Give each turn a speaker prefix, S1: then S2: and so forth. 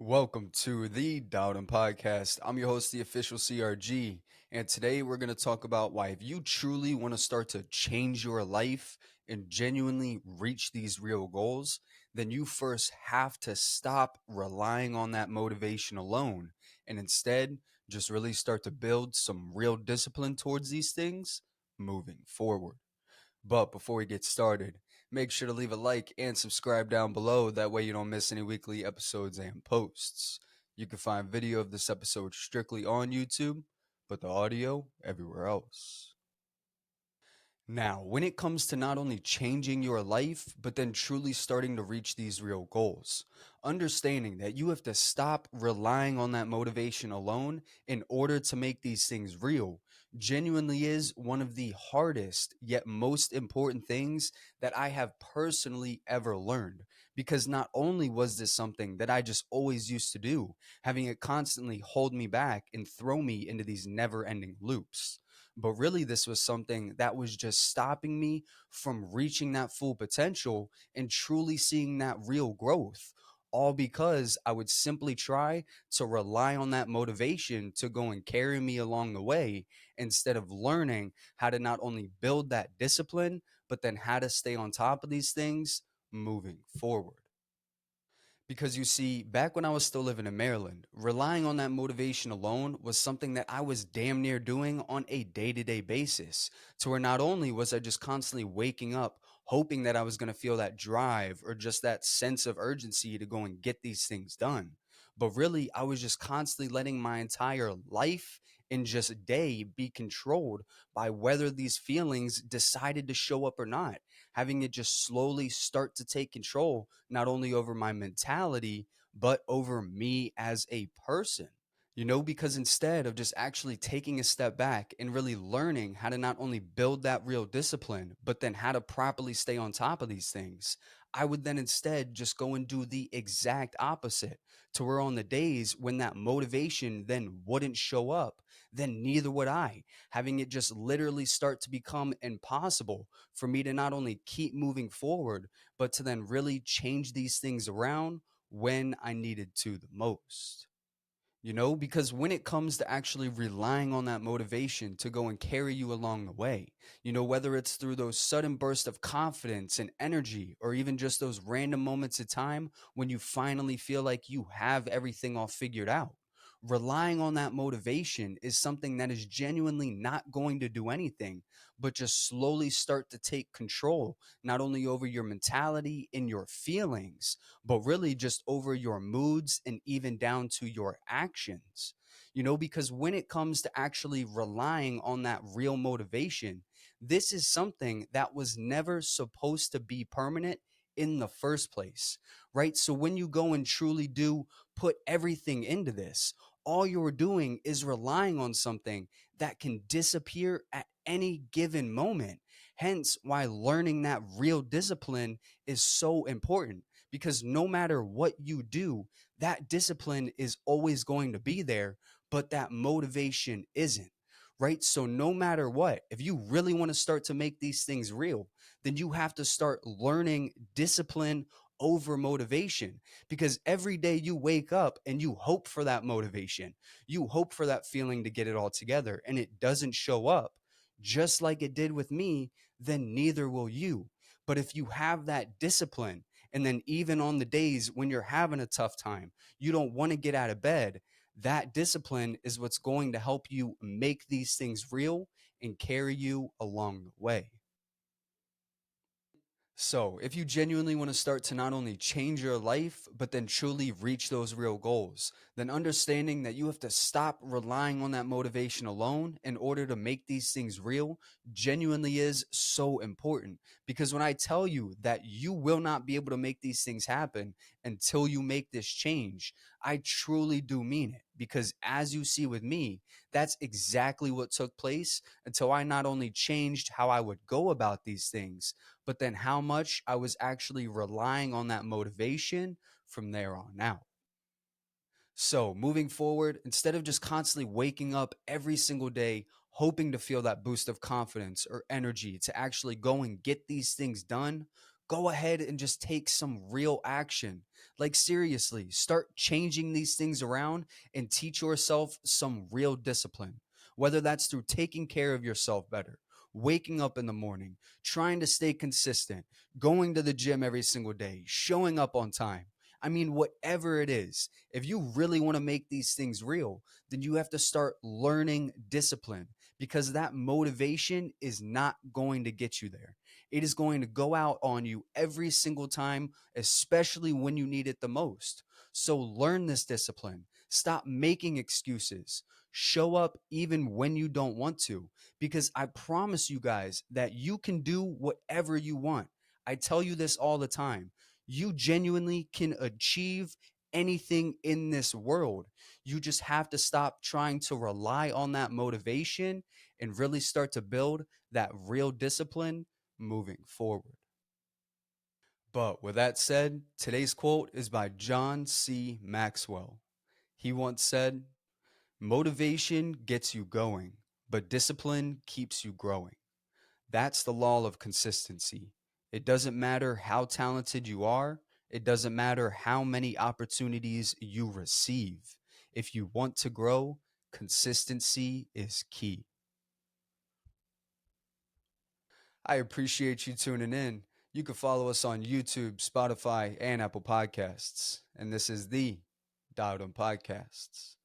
S1: Welcome to the Dowden Podcast. I'm your host, the official CRG, and today we're going to talk about why, if you truly want to start to change your life and genuinely reach these real goals, then you first have to stop relying on that motivation alone and instead just really start to build some real discipline towards these things moving forward. But before we get started, make sure to leave a like and subscribe down below. That way you don't miss any weekly episodes and posts. You can find video of this episode strictly on YouTube, but the audio everywhere else. Now, when it comes to not only changing your life, but then truly starting to reach these real goals, understanding that you have to stop relying on that motivation alone in order to make these things real genuinely is one of the hardest yet most important things that I have personally ever learned. Because not only was this something that I just always used to do, having it constantly hold me back and throw me into these never ending loops, but really, this was something that was just stopping me from reaching that full potential and truly seeing that real growth. All because I would simply try to rely on that motivation to go and carry me along the way instead of learning how to not only build that discipline, but then how to stay on top of these things moving forward. Because you see, back when I was still living in Maryland, relying on that motivation alone was something that I was damn near doing on a day to day basis. To where not only was I just constantly waking up, hoping that I was going to feel that drive or just that sense of urgency to go and get these things done, but really, I was just constantly letting my entire life and just day be controlled by whether these feelings decided to show up or not, having it just slowly start to take control not only over my mentality, but over me as a person. Because instead of just actually taking a step back and really learning how to not only build that real discipline, but then how to properly stay on top of these things, I would then instead just go and do the exact opposite. To where on the days when that motivation then wouldn't show up, then neither would I, having it just literally start to become impossible for me to not only keep moving forward, but to then really change these things around when I needed to the most. Because when it comes to actually relying on that motivation to go and carry you along the way, whether it's through those sudden bursts of confidence and energy, or even just those random moments of time when you finally feel like you have everything all figured out, relying on that motivation is something that is genuinely not going to do anything but just slowly start to take control, not only over your mentality and your feelings, but really just over your moods and even down to your actions. Because when it comes to actually relying on that real motivation, this is something that was never supposed to be permanent in the first place, right? So when you go and truly do put everything into this, all you're doing is relying on something that can disappear at any given moment. Hence, why learning that real discipline is so important, because no matter what you do, that discipline is always going to be there, but that motivation isn't. Right. So, no matter what, if you really want to start to make these things real, then you have to start learning discipline over motivation, because every day you wake up and you hope for that motivation, you hope for that feeling to get it all together, and it doesn't show up just like it did with me, then neither will you. But if you have that discipline, and then even on the days when you're having a tough time, you don't want to get out of bed, that discipline is what's going to help you make these things real and carry you along the way. So, if you genuinely want to start to not only change your life, but then truly reach those real goals, then understanding that you have to stop relying on that motivation alone in order to make these things real genuinely is so important. Because when I tell you that you will not be able to make these things happen until you make this change, I truly do mean it. Because as you see with me, that's exactly what took place until I not only changed how I would go about these things, but then how much I was actually relying on that motivation from there on out. So, moving forward, instead of just constantly waking up every single day hoping to feel that boost of confidence or energy to actually go and get these things done, go ahead and just take some real action. Like, seriously, start changing these things around and teach yourself some real discipline. Whether that's through taking care of yourself better, waking up in the morning, trying to stay consistent, going to the gym every single day, showing up on time. I mean, whatever it is, if you really want to make these things real, then you have to start learning discipline, because that motivation is not going to get you there. It is going to go out on you every single time, especially when you need it the most. So learn this discipline. Stop making excuses. Show up even when you don't want to, because I promise you guys that you can do whatever you want. I tell you this all the time. You genuinely can achieve anything in this world. You just have to stop trying to rely on that motivation and really start to build that real discipline moving forward. But with that said, today's quote is by John C. Maxwell. He once said, "Motivation gets you going, but discipline keeps you growing." That's the law of consistency. It doesn't matter how talented you are, it doesn't matter how many opportunities you receive. If you want to grow, consistency is key. I appreciate you tuning in. You can follow us on YouTube, Spotify, and Apple Podcasts. And this is the Dialed In Podcasts.